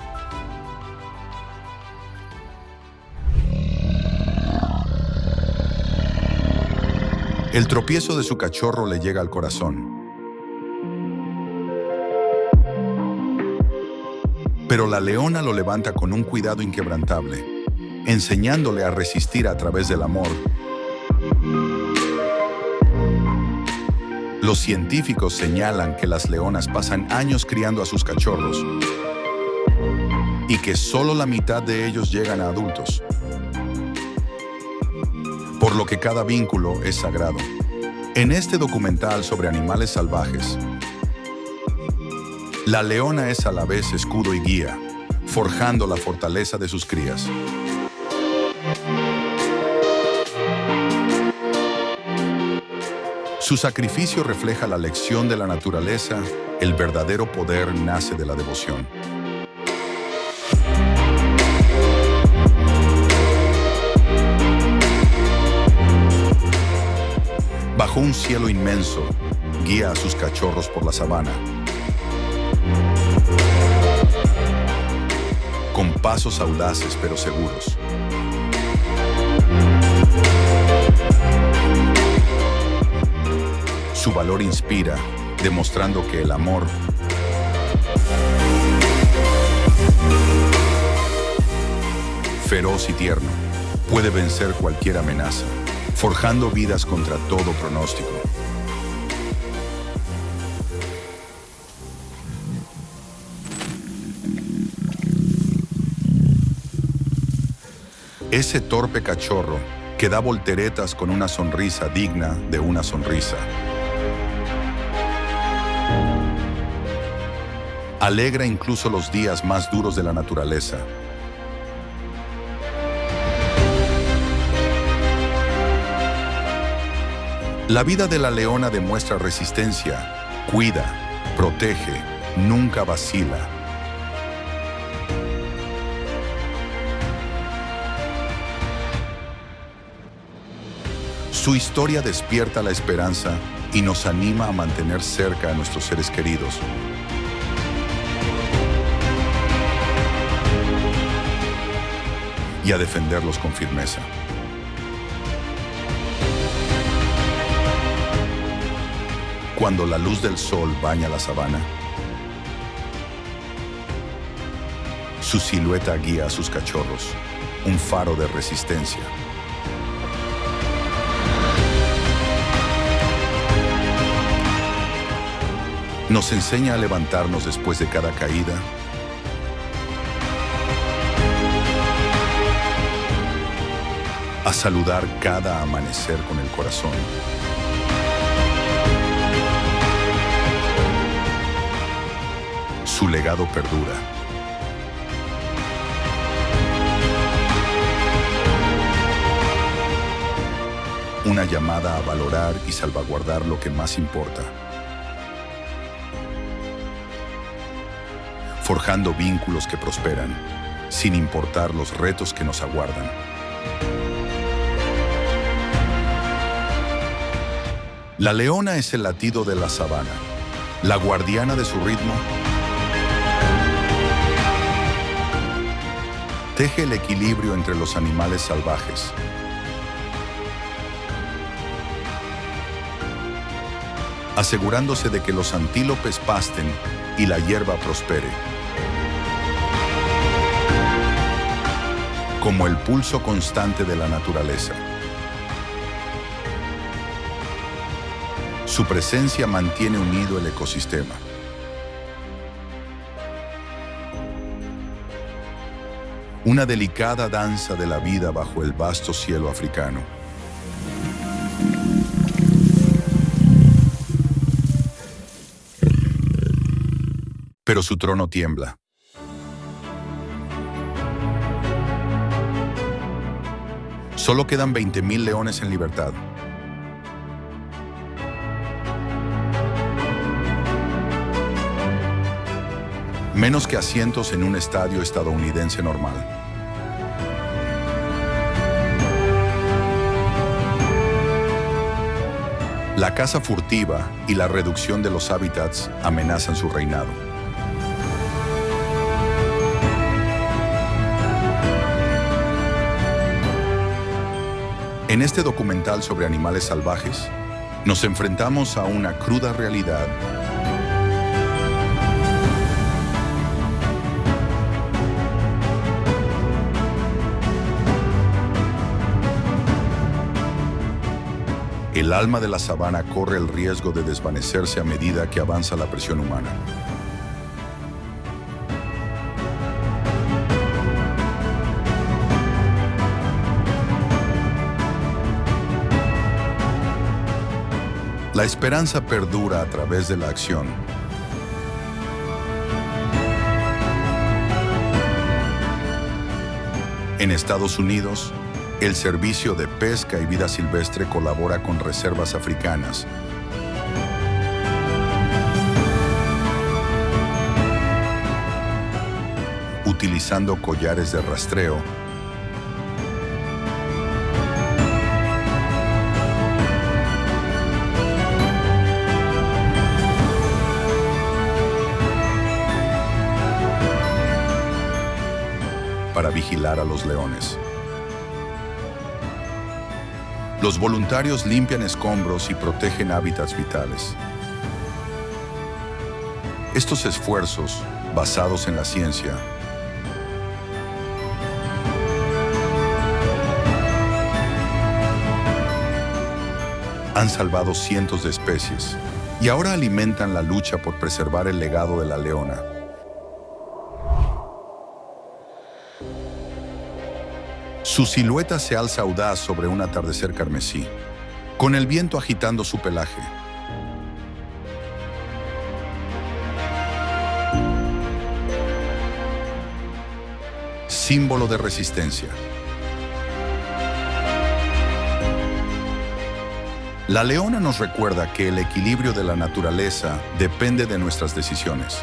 El tropiezo de su cachorro le llega al corazón. Pero la leona lo levanta con un cuidado inquebrantable, enseñándole a resistir a través del amor. Los científicos señalan que las leonas pasan años criando a sus cachorros y que solo la mitad de ellos llegan a adultos, por lo que cada vínculo es sagrado. En este documental sobre animales salvajes, la leona es a la vez escudo y guía, forjando la fortaleza de sus crías. Su sacrificio refleja la lección de la naturaleza, el verdadero poder nace de la devoción. Bajo un cielo inmenso, guía a sus cachorros por la sabana. Con pasos audaces pero seguros. Su valor inspira, demostrando que el amor feroz y tierno puede vencer cualquier amenaza, forjando vidas contra todo pronóstico. Ese torpe cachorro que da volteretas con una sonrisa digna de una sonrisa. Alegra incluso los días más duros de la naturaleza. La vida de la leona demuestra resistencia, cuida, protege, nunca vacila. Su historia despierta la esperanza y nos anima a mantener cerca a nuestros seres queridos. Y a defenderlos con firmeza. Cuando la luz del sol baña la sabana, su silueta guía a sus cachorros, un faro de resistencia. Nos enseña a levantarnos después de cada caída, a saludar cada amanecer con el corazón. Su legado perdura. Una llamada a valorar y salvaguardar lo que más importa. Forjando vínculos que prosperan, sin importar los retos que nos aguardan. La leona es el latido de la sabana, la guardiana de su ritmo. Teje el equilibrio entre los animales salvajes. Asegurándose de que los antílopes pasten y la hierba prospere. Como el pulso constante de la naturaleza. Su presencia mantiene unido el ecosistema. Una delicada danza de la vida bajo el vasto cielo africano. Pero su trono tiembla. Solo quedan 20,000 leones en libertad. Menos que asientos en un estadio estadounidense normal. La caza furtiva y la reducción de los hábitats amenazan su reinado. En este documental sobre animales salvajes, nos enfrentamos a una cruda realidad. El alma de la sabana corre el riesgo de desvanecerse a medida que avanza la presión humana. La esperanza perdura a través de la acción. En Estados Unidos, el Servicio de Pesca y Vida Silvestre colabora con reservas africanas, utilizando collares de rastreo, para vigilar a los leones. Los voluntarios limpian escombros y protegen hábitats vitales. Estos esfuerzos, basados en la ciencia, han salvado cientos de especies y ahora alimentan la lucha por preservar el legado de la leona. Su silueta se alza audaz sobre un atardecer carmesí, con el viento agitando su pelaje. Símbolo de resistencia. La leona nos recuerda que el equilibrio de la naturaleza depende de nuestras decisiones.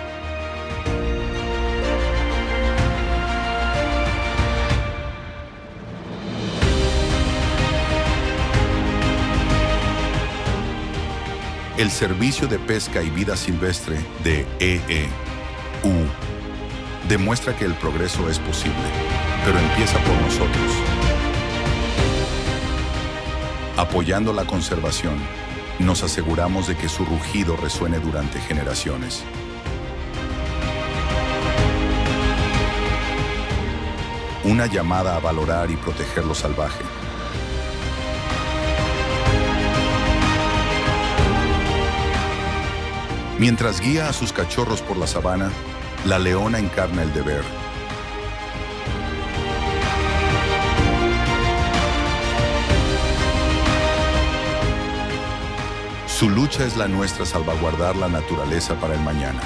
El Servicio de Pesca y Vida Silvestre de EEU demuestra que el progreso es posible, pero empieza por nosotros. Apoyando la conservación, nos aseguramos de que su rugido resuene durante generaciones. Una llamada a valorar y proteger lo salvaje. Mientras guía a sus cachorros por la sabana, la leona encarna el deber. Su lucha es la nuestra, salvaguardar la naturaleza para el mañana.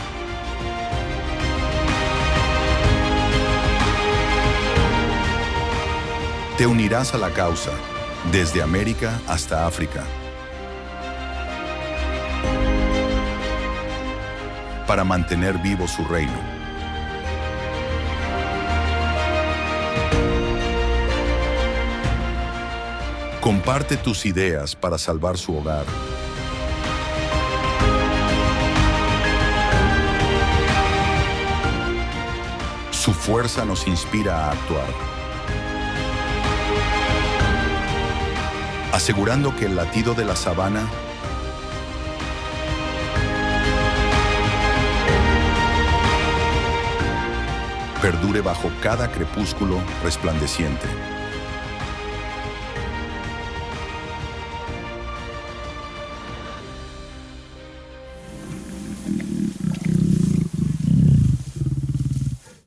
Te unirás a la causa, desde América hasta África, para mantener vivo su reino. Comparte tus ideas para salvar su hogar. Su fuerza nos inspira a actuar, asegurando que el latido de la sabana perdure bajo cada crepúsculo resplandeciente.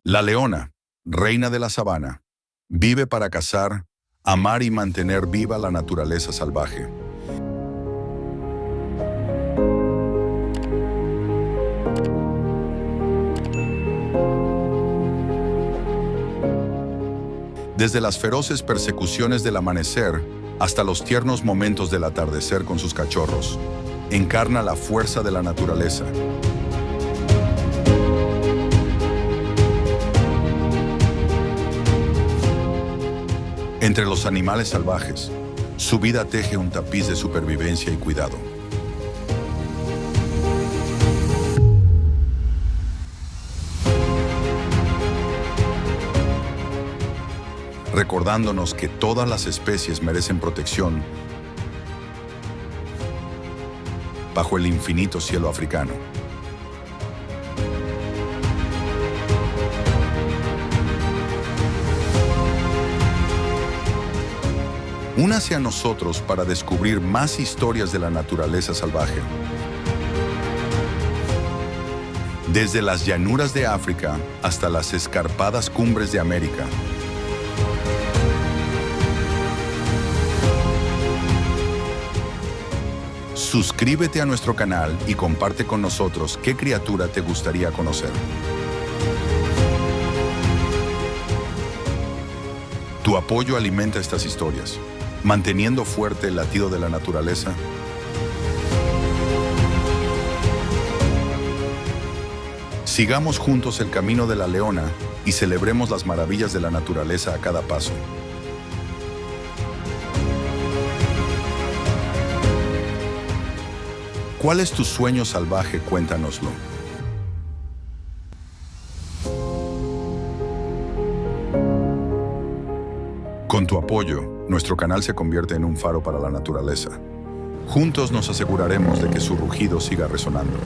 La leona, reina de la sabana, vive para cazar, amar y mantener viva la naturaleza salvaje. Desde las feroces persecuciones del amanecer hasta los tiernos momentos del atardecer con sus cachorros, encarna la fuerza de la naturaleza. Entre los animales salvajes, su vida teje un tapiz de supervivencia y cuidado. recordándonos que todas las especies merecen protección bajo el infinito cielo africano. Únase a nosotros para descubrir más historias de la naturaleza salvaje. Desde las llanuras de África hasta las escarpadas cumbres de América. Suscríbete a nuestro canal y comparte con nosotros qué criatura te gustaría conocer. Tu apoyo alimenta estas historias, manteniendo fuerte el latido de la naturaleza. Sigamos juntos el camino de la leona y celebremos las maravillas de la naturaleza a cada paso. ¿Cuál es tu sueño salvaje? Cuéntanoslo. Con tu apoyo, nuestro canal se convierte en un faro para la naturaleza. Juntos nos aseguraremos de que su rugido siga resonando.